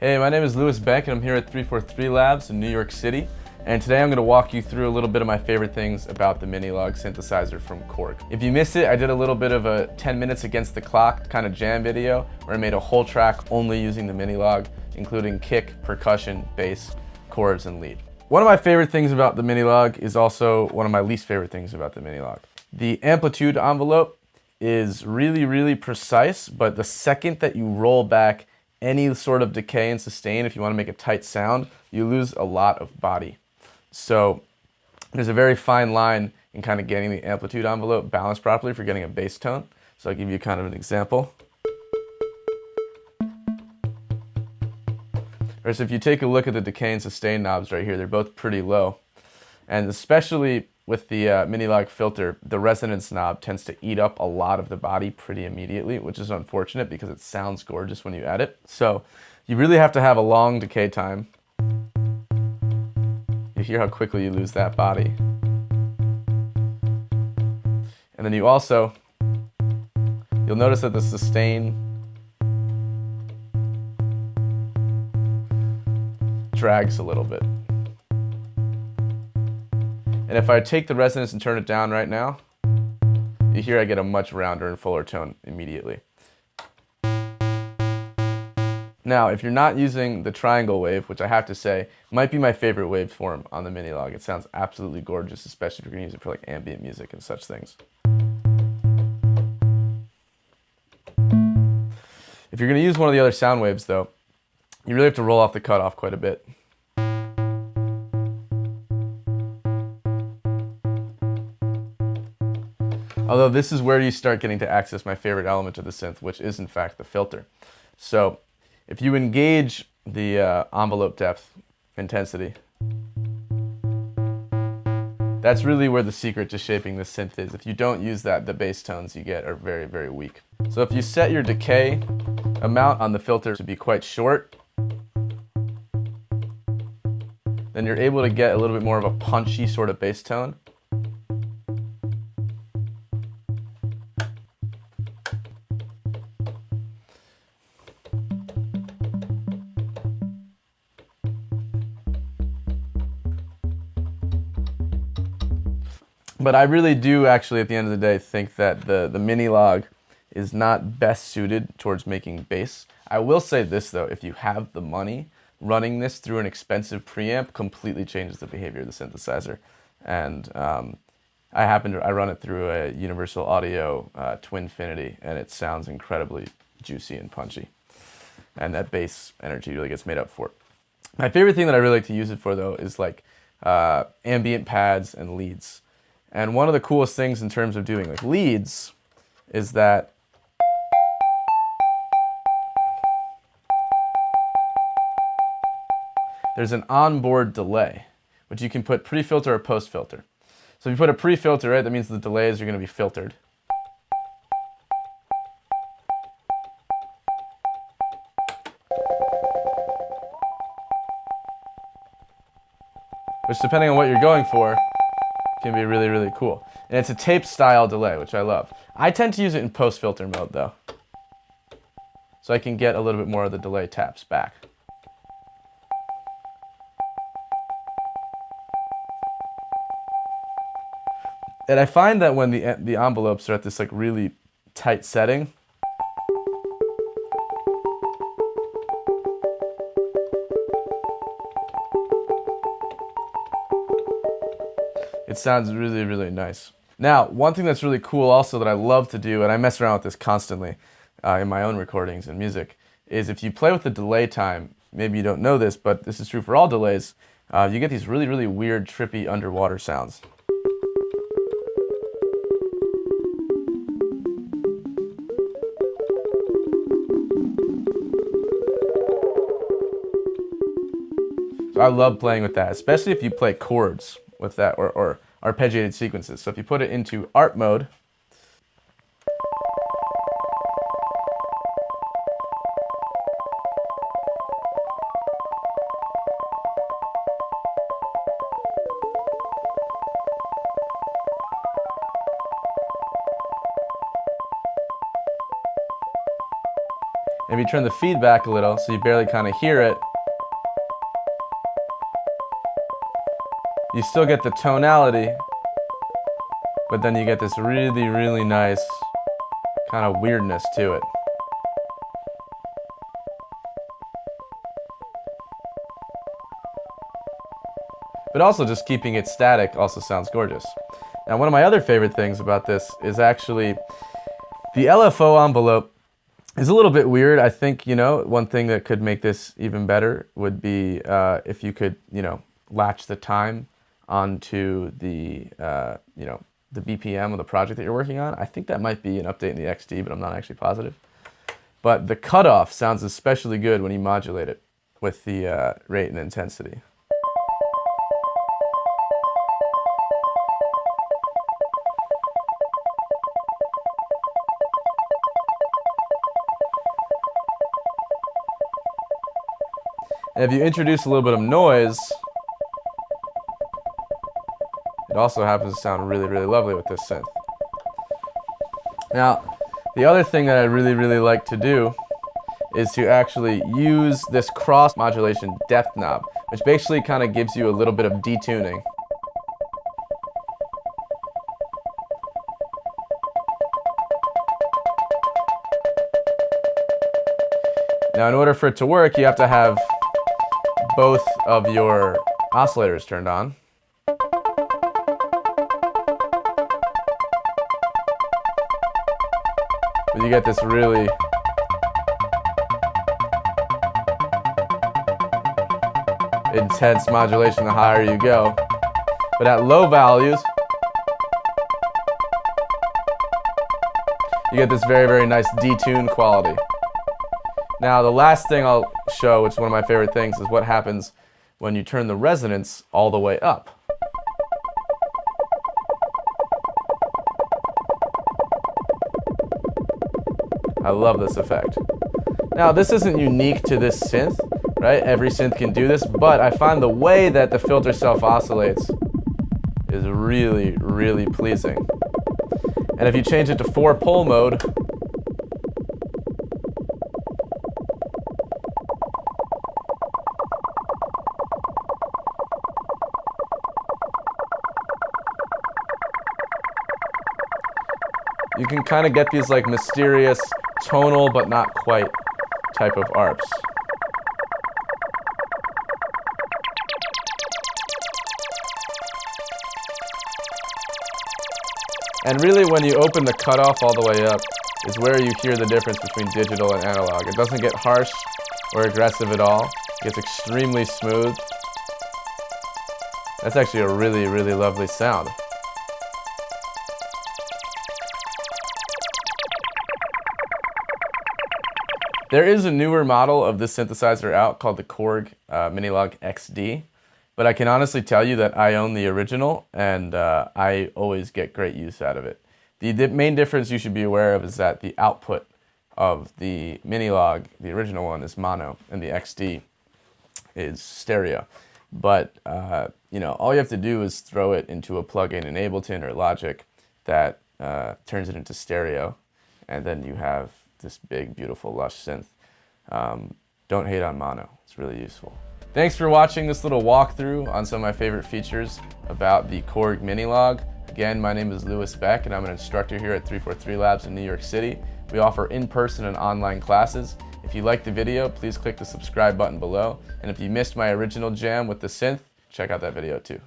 Hey, my name is Lewis Beck and I'm here at 343 Labs in New York City. And today I'm going to walk you through a little bit of my favorite things about the Minilogue synthesizer from Korg. If you missed it, I did a little bit of a 10 minutes against the clock kind of jam video where I made a whole track only using the Minilogue, including kick, percussion, bass, chords, and lead. One of my favorite things about the Minilogue is also one of my least favorite things about the Minilogue. The amplitude envelope is really precise, but the second that you roll back any sort of decay and sustain, if you want to make a tight sound, you lose a lot of body. So there's a very fine line in kind of getting the amplitude envelope balanced properly for getting a bass tone. So I'll give you kind of an example. Whereas if you take a look at the decay and sustain knobs right here, they're both pretty low. And especially with the Minilogue filter, the resonance knob tends to eat up a lot of the body pretty immediately, which is unfortunate because it sounds gorgeous when you add it. So you really have to have a long decay time. You hear how quickly you lose that body. And then you'll notice that the sustain drags a little bit. And if I take the resonance and turn it down right now, you hear I get a much rounder and fuller tone immediately. Now, if you're not using the triangle wave, which I have to say might be my favorite waveform on the Minilogue, it sounds absolutely gorgeous, especially if you're going to use it for like ambient music and such things. If you're going to use one of the other sound waves though, you really have to roll off the cutoff quite a bit. Although this is where you start getting to access my favorite element of the synth, which is in fact the filter. So if you engage the envelope depth intensity, that's really where the secret to shaping the synth is. If you don't use that, the bass tones you get are very weak. So if you set your decay amount on the filter to be quite short, then you're able to get a little bit more of a punchy sort of bass tone. But I really do actually, at the end of the day, think that the Minilogue is not best suited towards making bass. I will say this though, if you have the money, running this through an expensive preamp completely changes the behavior of the synthesizer. And I run it through a Universal Audio Twinfinity, and it sounds incredibly juicy and punchy. And that bass energy really gets made up for it. My favorite thing that I really like to use it for though is like ambient pads and leads. And one of the coolest things in terms of doing like leads is that there's an onboard delay, which you can put pre-filter or post-filter. So if you put a pre-filter, right, that means the delays are going to be filtered. Which, depending on what you're going for, can be really cool. And it's a tape style delay, which I love. I tend to use it in post filter mode though, so I can get a little bit more of the delay taps back. And I find that when the envelopes are at this like really tight setting, it sounds really nice. Now, one thing that's really cool also that I love to do, and I mess around with this constantly in my own recordings and music, is if you play with the delay time, maybe you don't know this, but this is true for all delays, you get these really weird, trippy underwater sounds. So I love playing with that, especially if you play chords with that, or arpeggiated sequences. So if you put it into art mode, And if you turn the feedback a little so you barely kind of hear it, you still get the tonality, but then you get this really, really nice kind of weirdness to it. But also just keeping it static also sounds gorgeous. Now, one of my other favorite things about this is actually the LFO envelope is a little bit weird. I think, one thing that could make this even better would be if you could, latch the time onto the, the BPM of the project that you're working on. I think that might be an update in the XD, but I'm not actually positive. But the cutoff sounds especially good when you modulate it with the rate and intensity. And if you introduce a little bit of noise, it also happens to sound really, really lovely with this synth. Now, the other thing that I really, really like to do is to actually use this cross modulation depth knob, which basically kind of gives you a little bit of detuning. Now, in order for it to work, you have to have both of your oscillators turned on. But you get this really intense modulation the higher you go. But at low values, you get this very, very nice detuned quality. Now, the last thing I'll show, which is one of my favorite things, is what happens when you turn the resonance all the way up. I love this effect. Now, this isn't unique to this synth, right? Every synth can do this, but I find the way that the filter self-oscillates is really, really pleasing. And if you change it to 4-pole mode, you can kind of get these like mysterious tonal but not quite type of arps. And really, when you open the cutoff all the way up is where you hear the difference between digital and analog. It doesn't get harsh or aggressive at all. It gets extremely smooth. That's actually a really, really lovely sound. There is a newer model of this synthesizer out called the Korg Minilogue XD, but I can honestly tell you that I own the original and I always get great use out of it. The main difference you should be aware of is that the output of the Minilogue, the original one, is mono and the XD is stereo. But all you have to do is throw it into a plugin in Ableton or Logic that turns it into stereo, and then you have this big, beautiful, lush synth. Don't hate on mono. It's really useful. Thanks for watching this little walkthrough on some of my favorite features about the Korg Minilogue. Again, my name is Lewis Beck, and I'm an instructor here at 343 Labs in New York City. We offer in-person and online classes. If you liked the video, please click the subscribe button below. And if you missed my original jam with the synth, check out that video too.